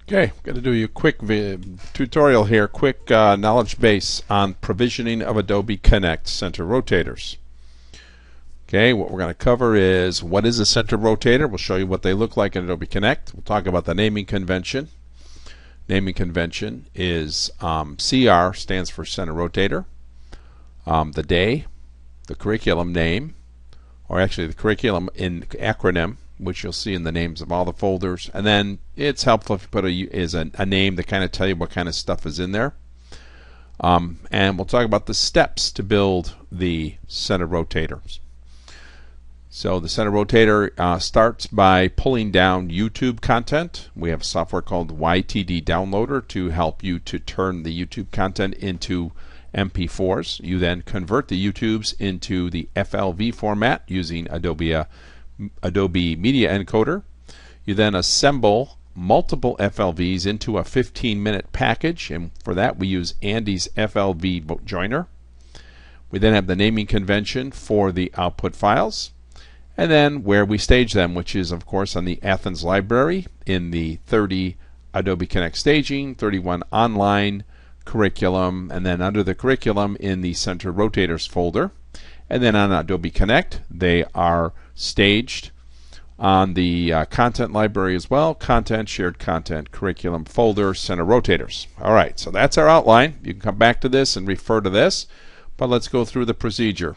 Okay, I'm going to do you a quick tutorial here, quick knowledge base on provisioning of Adobe Connect Center Rotators. Okay, what we're going to cover is what is a Center Rotator. We'll show you what they look like in Adobe Connect. We'll talk about the naming convention. Naming convention is CR, stands for Center Rotator. The day, the curriculum name, or actually the curriculum in acronym, which you'll see in the names of all the folders. And then it's helpful if you put a name to kind of tell you what kind of stuff is in there. And we'll talk about the steps to build the Center Rotators. So the Center Rotator starts by pulling down YouTube content. We have a software called YTD Downloader to help you to turn the YouTube content into MP4s. You then convert the YouTubes into the FLV format using Adobe Media Encoder. You then assemble multiple FLVs into a 15-minute package, and for that we use Andy's FLV joiner. We then have the naming convention for the output files, and then where we stage them, which is of course on the Athens library in the 30 Adobe Connect staging, 31 online curriculum, and then under the curriculum in the Center Rotators folder. And then on Adobe Connect, they are staged on the content library as well. Content, shared content, curriculum, folder, Center Rotators. All right, so that's our outline. You can come back to this and refer to this, but let's go through the procedure.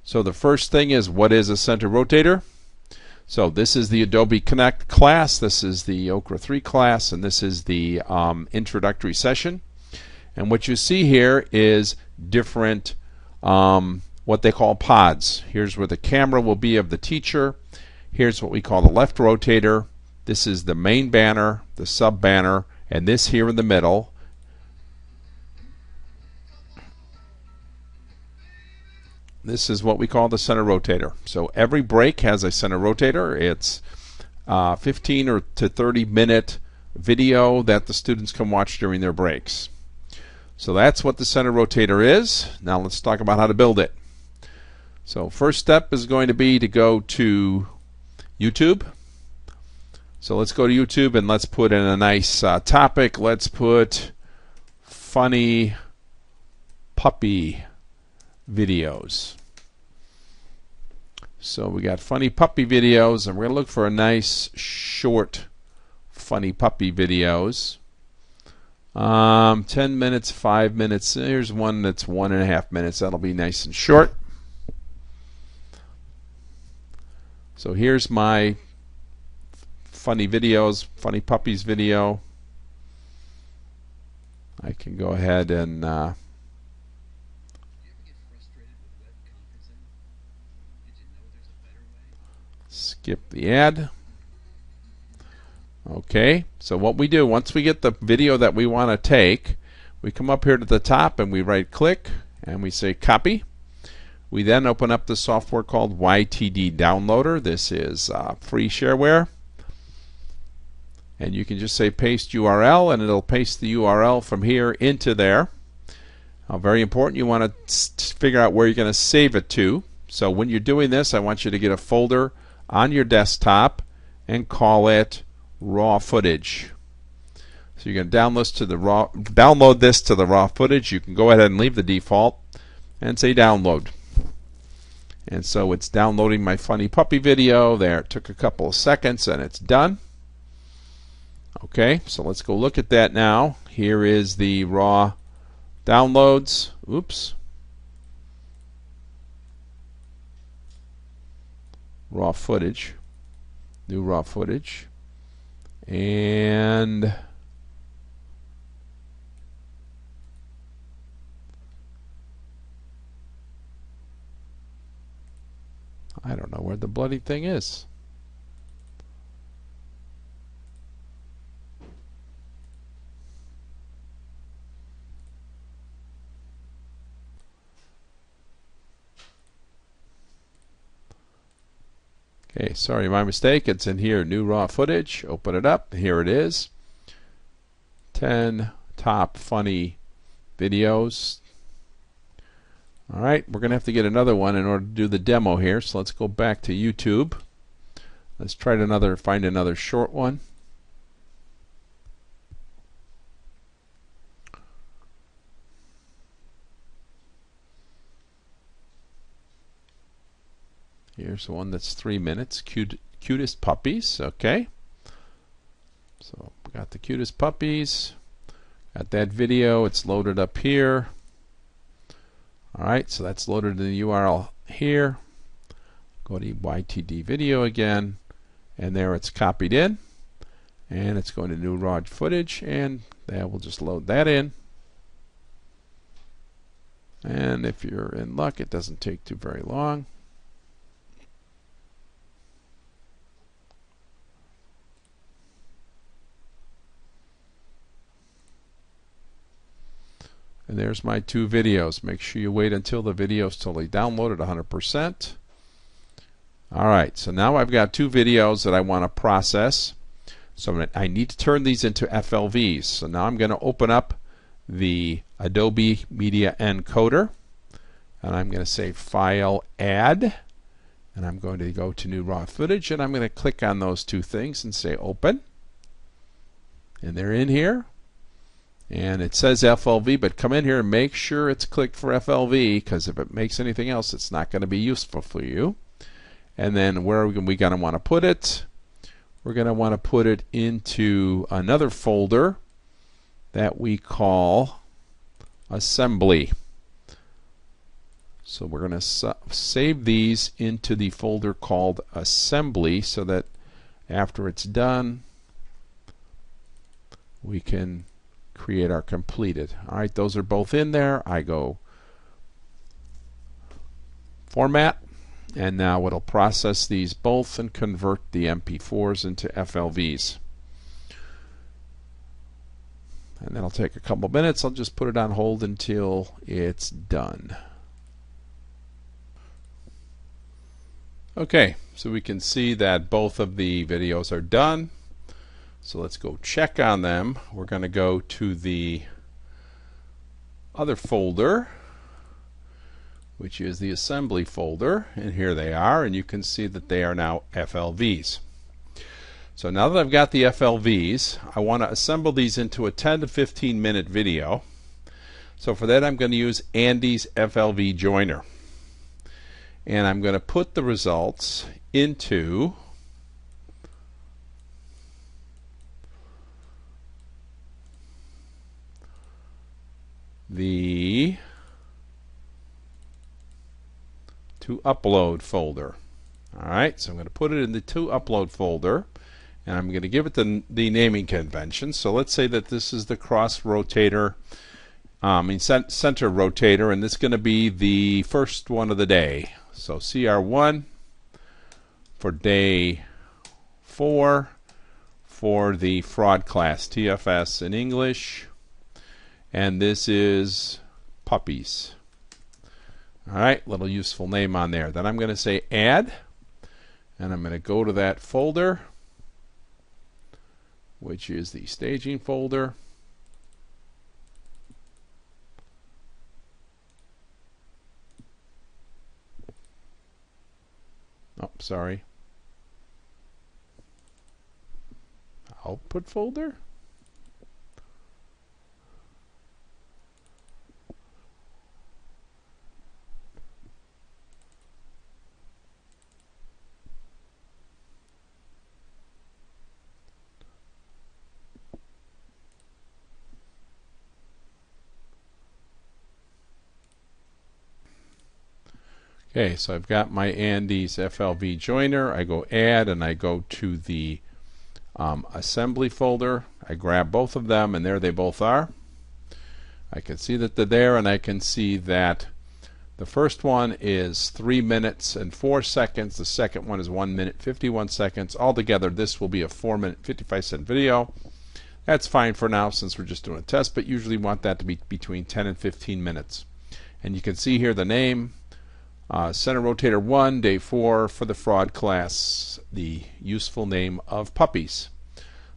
So the first thing is, what is a Center Rotator? So this is the Adobe Connect class, this is the Okra 3 class, and this is the introductory session. And what you see here is different what they call pods. Here's where the camera will be of the teacher. Here's what we call the left rotator. This is the main banner, the sub banner, and this here in the middle. This is what we call the Center Rotator. So every break has a Center Rotator. It's 15 or to 30 minute video that the students can watch during their breaks. So that's what the Center Rotator is. Now let's talk about how to build it. So first step is going to be to go to YouTube. So let's go to YouTube and let's put in a nice topic. Let's put funny puppy videos. So we got funny puppy videos, and we're going to look for a nice short funny puppy videos. 10 minutes, 5 minutes. Here's one that's 1.5 minutes. That'll be nice and short. So here's my funny videos, funny puppies video. I can go ahead and skip the ad. Okay, so what we do, once we get the video that we want to take, we come up here to the top and we right click and we say copy. We then open up the software called YTD Downloader. This is free shareware. And you can just say paste URL and it'll paste the URL from here into there. Very important, you want to figure out where you're going to save it to. So when you're doing this, I want you to get a folder on your desktop and call it raw footage. So you're going to download this to the raw footage. You can go ahead and leave the default and say download. And so it's downloading my funny puppy video there. It took a couple of seconds and it's done. Okay, so let's go look at that now. Here is the raw downloads. Oops. Raw footage. New raw footage. And I don't know where the bloody thing is. Okay, sorry, my mistake. It's in here, new raw footage. Open it up. Here it is. 10 top funny videos. All right, we're going to have to get another one in order to do the demo here. So let's go back to YouTube. Let's try find another short one. Here's the one that's 3 minutes. Cutest puppies. Okay. So we got the cutest puppies. Got that video. It's loaded up here. Alright, so that's loaded in the URL here. Go to YTD video again, and there it's copied in, and it's going to new raw footage, and that will just load that in. And if you're in luck, it doesn't take too very long. And there's my 2 videos. Make sure you wait until the video is totally downloaded 100%. Alright, so now I've got 2 videos that I want to process. So I need to turn these into FLVs. So now I'm going to open up the Adobe Media Encoder, and I'm going to say File, Add, and I'm going to go to New Raw Footage, and I'm going to click on those 2 things and say Open. And they're in here. And it says FLV, but come in here and make sure it's clicked for FLV, because if it makes anything else, it's not going to be useful for you. And then where are we going to want to put it? We're going to want to put it into another folder that we call Assembly. So we're going to save these into the folder called Assembly, so that after it's done, we can create our completed. Alright, those are both in there. I go Format, and now it'll process these both and convert the MP4s into FLVs. And that'll take a couple minutes. I'll just put it on hold until it's done. Okay, so we can see that both of the videos are done. So let's go check on them. We're going to go to the other folder, which is the assembly folder, and here they are, and you can see that they are now FLVs. So now that I've got the FLVs, I want to assemble these into a 10 to 15 minute video. So for that I'm going to use Andy's FLV joiner, and I'm going to put the results into the to upload folder. Alright, so I'm going to put it in the to upload folder, and I'm going to give it the naming convention. So let's say that this is the cross rotator, center rotator, and this is going to be the first one of the day. So CR1 for day 4 for the fraud class, TFS in English, and this is puppies. Alright, little useful name on there. Then I'm going to say Add, and I'm going to go to that folder, which is the staging folder. Oh, sorry. Output folder? Okay, so I've got my Andy's FLV joiner. I go Add, and I go to the assembly folder. I grab both of them, and there they both are. I can see that they're there, and I can see that the first one is 3 minutes and 4 seconds. The second one is 1 minute 51 seconds. Altogether, this will be a 4 minute 55-second video. That's fine for now since we're just doing a test, but usually want that to be between 10 and 15 minutes. And you can see here the name. Center Rotator 1, Day 4 for the fraud class, the useful name of puppies.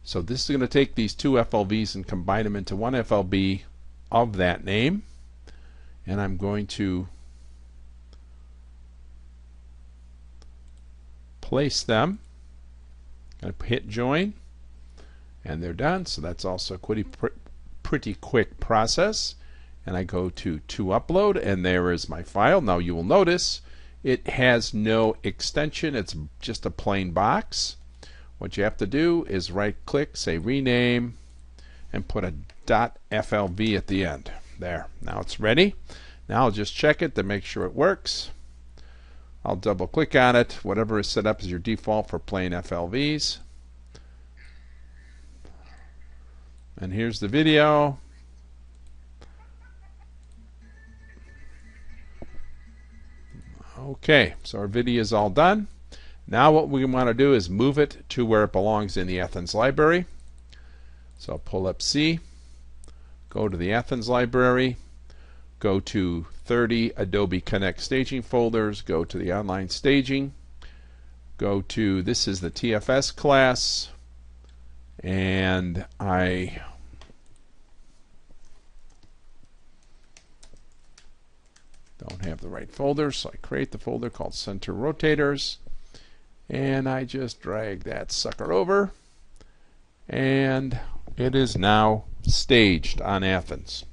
So this is going to take these 2 FLVs and combine them into one FLV of that name. And I'm going to place them. Going to hit join, and they're done. So that's also a pretty quick process. And I go to upload, and there is my file. Now you will notice It has no extension. It's just a plain box. What you have to do is right click, say rename, and put a .flv at the end. There. Now it's ready. Now I'll just check it to make sure it works. I'll double click on it. Whatever is set up as your default for plain FLVs. And here's the video. Okay, so our video is all done. Now what we want to do is move it to where it belongs in the Athens library. So I'll pull up C, go to the Athens library, go to 30 Adobe Connect staging folders, go to the online staging, go to, this is the TFS class, and I don't have the right folder, so I create the folder called Center Rotators, and I just drag that sucker over, and it is now staged on Athens.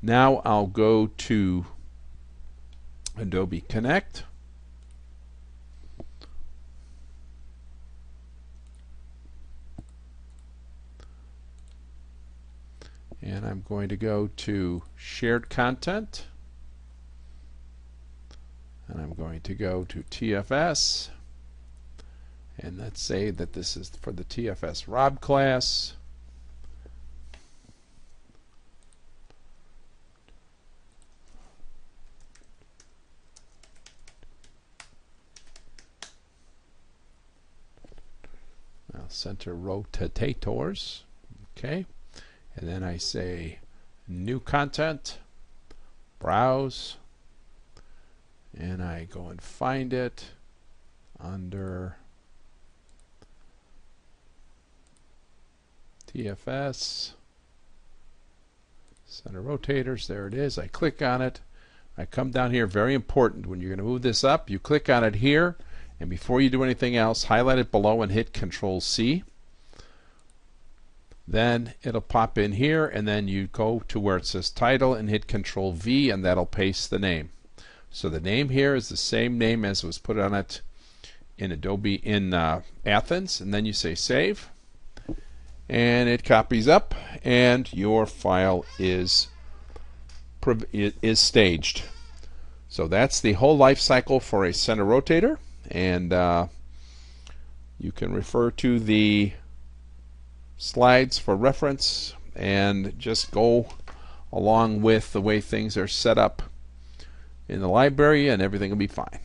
Now I'll go to Adobe Connect, and I'm going to go to Shared Content, and I'm going to go to TFS, and let's say that this is for the TFS Rob class. Now Center Rotators, okay, and then I say New Content, Browse, and I go and find it under TFS, Center Rotators. There it is. I click on it. I come down here. Very important. When you're going to move this up, you click on it here, and before you do anything else, highlight it below and hit Control C. Then it'll pop in here, and then you go to where it says Title and hit Control V, and that'll paste the name. So the name here is the same name as was put on it in Adobe in Athens, and then you say Save, and it copies up, and your file is staged. So that's the whole life cycle for a center rotator, and you can refer to the slides for reference and just go along with the way things are set up in the library, and everything will be fine.